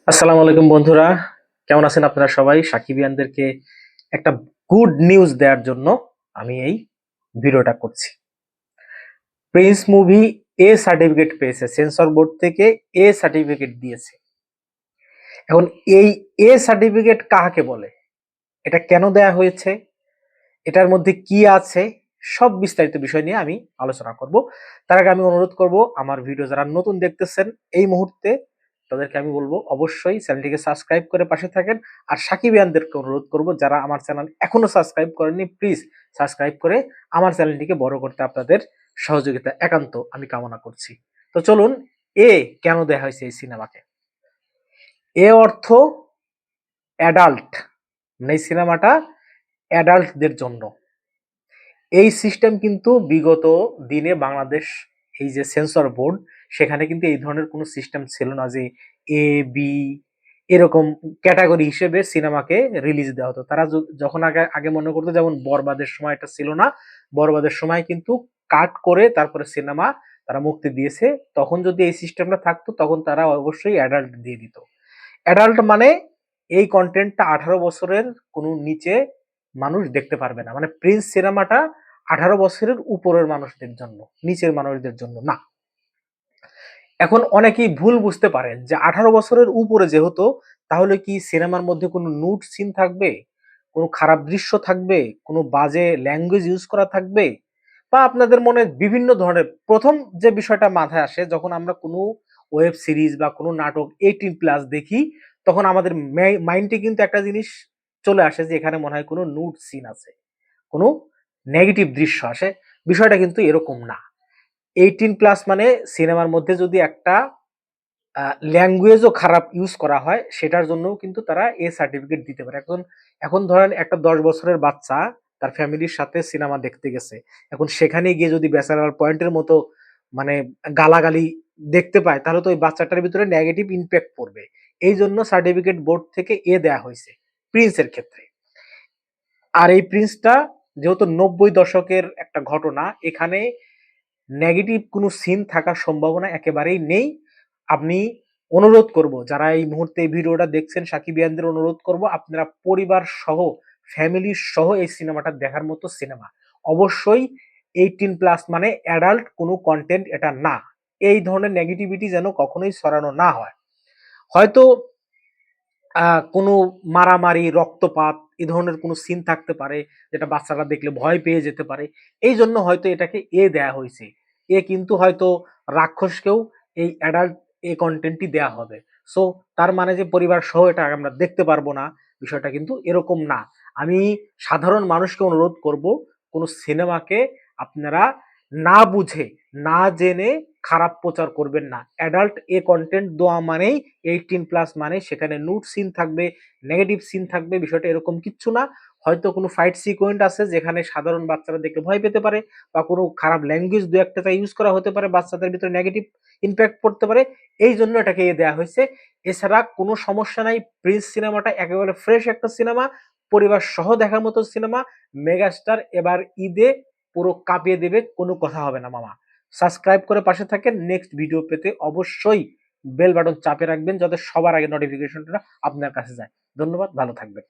আসসালামু আলাইকুম বন্ধুরা, কেমন আছেন আপনারা সবাই? সাকিবিয়ানদেরকে একটা গুড নিউজ দেওয়ার জন্য আমি এই ভিডিওটা করছি। প্রিন্স মুভি এ সার্টিফিকেট পেয়েছে, সেন্সর বোর্ড থেকে এ সার্টিফিকেট দিয়েছে। এখন এই এ সার্টিফিকেট কাকে বলে, এটা কেন দেয়া হয়েছে, এটার মধ্যে কি আছে, সব বিস্তারিত বিষয় নিয়ে আমি আলোচনা করব। তার আগে আমি অনুরোধ করব, আমার ভিডিও যারা নতুন দেখতেছেন এই মুহূর্তে তাদেরকে আমি বলবো অবশ্যই চ্যানেলটিকে সাবস্ক্রাইব করে পাশে থাকেন। আর সাকিবিয়ানদেরকে অনুরোধ করব, যারা আমার চ্যানেল এখনো সাবস্ক্রাইব করেননি প্লিজ সাবস্ক্রাইব করে আমার চ্যানেলটিকে বড় করতে আপনাদের সহযোগিতা একান্ত আমি কামনা করছি। তো চলুন, এ কেন দেয়া হয়েছে এই সিনেমাকে। এ অর্থ অ্যাডাল্ট, মানে এই সিনেমাটা অ্যাডাল্টদের জন্য। এই সিস্টেম কিন্তু বিগত দিনে বাংলাদেশ, এই যে সেন্সর বোর্ড, সেখানে কিন্তু এই ধরনের কোনো সিস্টেম ছিল না যে এ বি এরকম ক্যাটাগরি হিসেবে সিনেমাকে রিলিজ দেওয়া হতো। তারা যখন আগে আগে মনে করতো, যেমন বরবাদের সময় এটা ছিল না, বরবাদের সময় কিন্তু কাট করে তারপরে সিনেমা তারা মুক্তি দিয়েছে। তখন যদি এই সিস্টেমটা থাকতো তখন তারা অবশ্যই অ্যাডাল্ট দিয়ে দিত। অ্যাডাল্ট মানে এই কন্টেন্টটা 18 বছরের কোনো নিচে মানুষ দেখতে পারবে না। মানে প্রিন্স সিনেমাটা 18 বছরের উপরের মানুষদের জন্য, নিচের মানুষদের জন্য না। এখন অনেকেই ভুল বুঝতে পারেন যে 18 বছরের উপরে যেহেতু, তাহলে কি সিনেমার মধ্যে কোনো নুড সিন থাকবে, কোনো খারাপ দৃশ্য থাকবে, কোনো বাজে ল্যাঙ্গুয়েজ ইউজ করা থাকবে, বা আপনাদের মনে বিভিন্ন ধরনের প্রথম যে বিষয়টা মাথায় আসে যখন আমরা কোনো ওয়েব সিরিজ বা কোনো নাটক 18+ দেখি, তখন আমাদের মাইন্ডে কিন্তু একটা জিনিস চলে আসে যে এখানে মনে হয় কোনো নুড সিন আছে, কোনো নেগেটিভ দৃশ্য আসে। বিষয়টা কিন্তু এরকম না। 18+ মানে সিনেমার মধ্যে যদি একটা ল্যাঙ্গুয়েজও খারাপ ইউজ করা হয়, সেটার জন্যও কিন্তু তারা এ সার্টিফিকেট দিতে পারে। এখন এখন ধরেন একটা 10 বছরের বাচ্চা তার ফ্যামিলির সাথে সিনেমা দেখতে গেছে, এখন সেখানে গিয়ে যদি ব্যাচেলার পয়েন্টের মতো মানে গালাগালি দেখতে পায়, তাহলে তো ওই বাচ্চাটার ভিতরে নেগেটিভ ইম্প্যাক্ট পড়বে। এই জন্য সার্টিফিকেট বোর্ড থেকে এ দেয়া হয়েছে প্রিন্সের ক্ষেত্রে। আর এই প্রিন্সটা যেহেতু 90 দশকের একটা ঘটনা, এখানে নেগেটিভ কোনো সিন থাকার সম্ভাবনা একেবারেই নেই। আমি অনুরোধ করব, যারা এই মুহূর্তে এই ভিডিওটা দেখছেন সাকিবিয়ানদের অনুরোধ করব, আপনারা পরিবার সহ, ফ্যামিলি সহ এই সিনেমাটা দেখার মতো সিনেমা। অবশ্যই 18+ মানে অ্যাডাল্ট কোনো কন্টেন্ট এটা না। এই ধরনের নেগেটিভিটি যেন কখনোই ছড়ানো না হয়। হয়তো কোনো মারামারি, রক্তপাত এ ধরনের কোনো সিন থাকতে পারে যেটা বাচ্চারা দেখলে ভয় পেয়ে যেতে পারে। এইজন্য হয়তো এটাকে এ দেয়া হইছে। এ কিন্তু হয়তো রাক্ষসকেও এই অ্যাডাল্ট এ কনটেন্টই দেয়া হবে। সো তার মানে যে পরিবার সহ এটা আমরা দেখতে পারবো না, বিষয়টা কিন্তু এরকম না। আমি সাধারণ মানুষকে অনুরোধ করব, কোনো সিনেমাকে আপনারা না বুঝে, না জেনে খারাপ প্রচার করবেন না। অ্যাডাল্ট এ কনটেন্ট দেওয়া মানেই 18+ মানে সেখানে নুড সিন থাকবে, নেগেটিভ সিন থাকবে, বিষয়টা এরকম কিচ্ছু না। হয়তো কোনো ফাইট সিকোয়েন্ট আছে যেখানে সাধারণ বাচ্চারা দেখলে ভয় পেতে পারে, বা কোনো খারাপ ল্যাঙ্গুয়েজ দু একটা ইউজ করা হতে পারে, বাচ্চাদের ভিতরে নেগেটিভ ইম্প্যাক্ট পড়তে পারে। এই জন্য এটাকে এ দেওয়া হয়েছে। এছাড়া কোনো সমস্যা নাই। প্রিন্স সিনেমাটা একেবারে ফ্রেশ একটা সিনেমা, পরিবার সহ দেখার মতো সিনেমা। মেগাস্টার এবার ঈদে পুরো কাঁপিয়ে দেবে, কোনো কথা হবে না মামা। সাবস্ক্রাইব করে পাশে থাকেন। নেক্সট ভিডিও পেতে অবশ্যই বেল বাটন চাপে রাখবেন, যাতে সবার আগে নোটিফিকেশনটা আপনার কাছে যায়। ধন্যবাদ, ভালো থাকবেন।